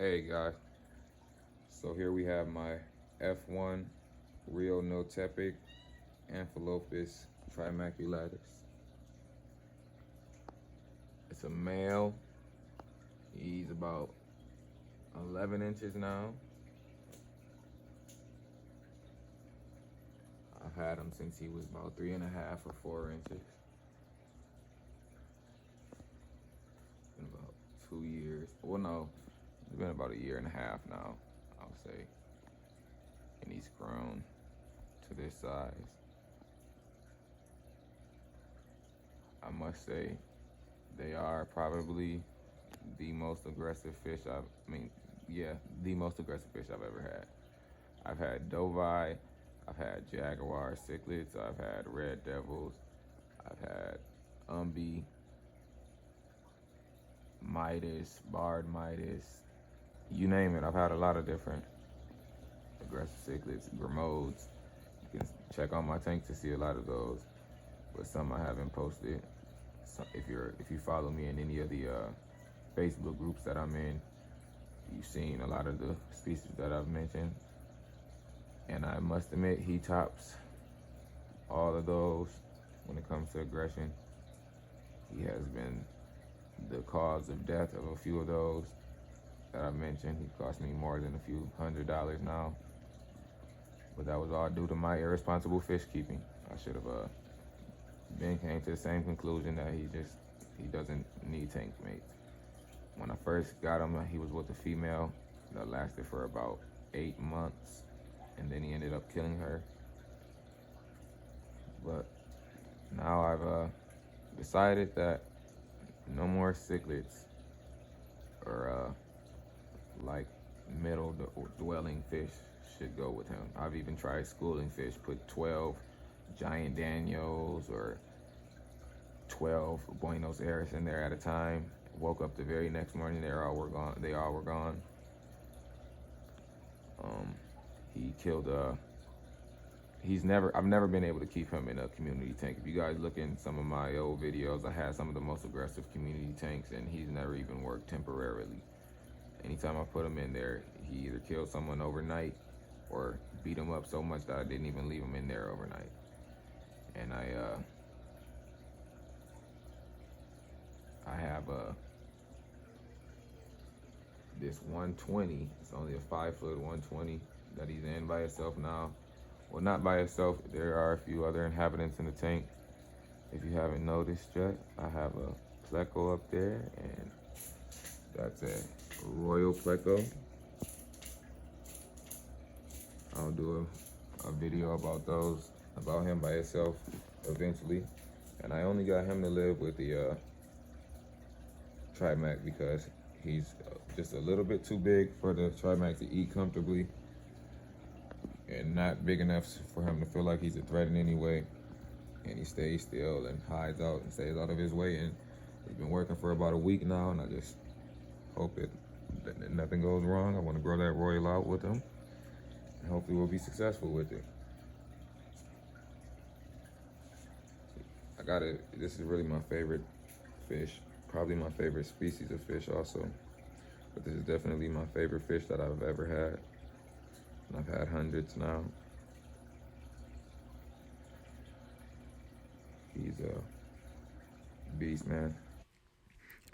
Hey guys, so here we have my F1 Rio Notepic Amphilophus Trimaculatus. It's a male. He's about 11 inches now. I've had him since he was about 3.5 or 4 inches. Been about 2 years. Well, no, it's been about 1.5 years now, I'll say. And he's grown to this size. I must say, they are probably the most aggressive fish the most aggressive fish I've ever had. I've had Dovai, I've had Jaguar Cichlids, I've had Red Devils, I've had Midas, Barred Midas, you name it. I've had a lot of different aggressive cichlids, Gramodes. You can check on my tank to see a lot of those, but some I haven't posted. So if you follow me in any of the Facebook groups that I'm in, you've seen a lot of the species that I've mentioned. And I must admit, he tops all of those when it comes to aggression. He has been the cause of death of a few of those that I mentioned. He cost me more than a few $100s now. But that was all due to my irresponsible fish keeping. I should have then came to the same conclusion that he doesn't need tank mates. When I first got him, he was with a female that lasted for about 8 months, and then he ended up killing her. But now I've decided that no more cichlids or like middle dwelling fish should go with him. I've even tried schooling fish, put 12 giant Daniels or 12 Buenos Aires in there at a time. Woke up the very next morning, they all were gone. He killed I've never been able to keep him in a community tank. If you guys look in some of my old videos, I had some of the most aggressive community tanks, and he's never even worked temporarily. Anytime I put him in there, he either killed someone overnight or beat him up so much that I didn't even leave him in there overnight. And I have this 120. It's only a 5-foot 120 that he's in by himself now. Well, not by itself. There are a few other inhabitants in the tank. If you haven't noticed yet, I have a pleco up there, and that's a royal pleco. I'll do a video about him by itself eventually. And I only got him to live with the Trimac because he's just a little bit too big for the Trimac to eat comfortably, and not big enough for him to feel like he's a threat in any way. And he stays still and hides out and stays out of his way. And he's been working for about a week now, and I just hope that nothing goes wrong. I want to grow that royal out with him, and hopefully we'll be successful with it. This is really my favorite fish, probably my favorite species of fish also. But this is definitely my favorite fish that I've ever had. And I've had hundreds now. He's a beast, man.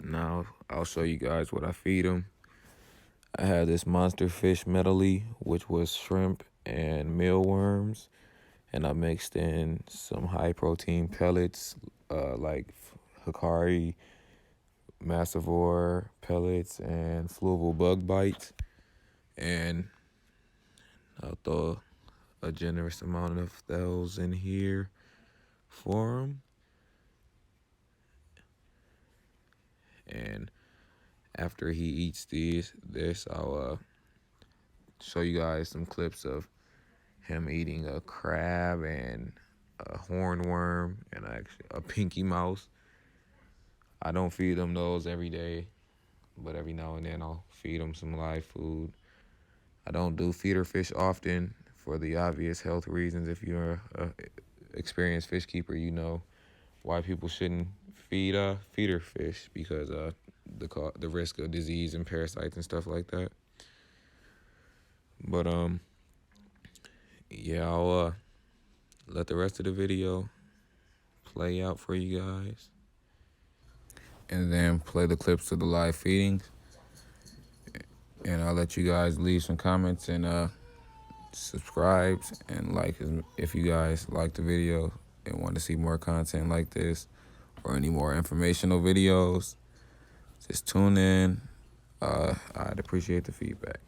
Now I'll show you guys what I feed him. I had this monster fish medley, which was shrimp and mealworms, and I mixed in some high protein pellets like Hikari Massivore pellets and fluval bug bites, and I'll throw a generous amount of those in here for him. And after he eats this, I'll show you guys some clips of him eating a crab and a hornworm and actually a pinky mouse. I don't feed them those every day, but every now and then I'll feed them some live food. I don't do feeder fish often for the obvious health reasons. If you're an experienced fish keeper, you know why people shouldn't feed feeder fish, because the risk of disease and parasites and stuff like that. But yeah, I'll let the rest of the video play out for you guys, and then play the clips of the live feedings, and I'll let you guys leave some comments and subscribe and like if you guys like the video and want to see more content like this or any more informational videos. Just tune in. I'd appreciate the feedback.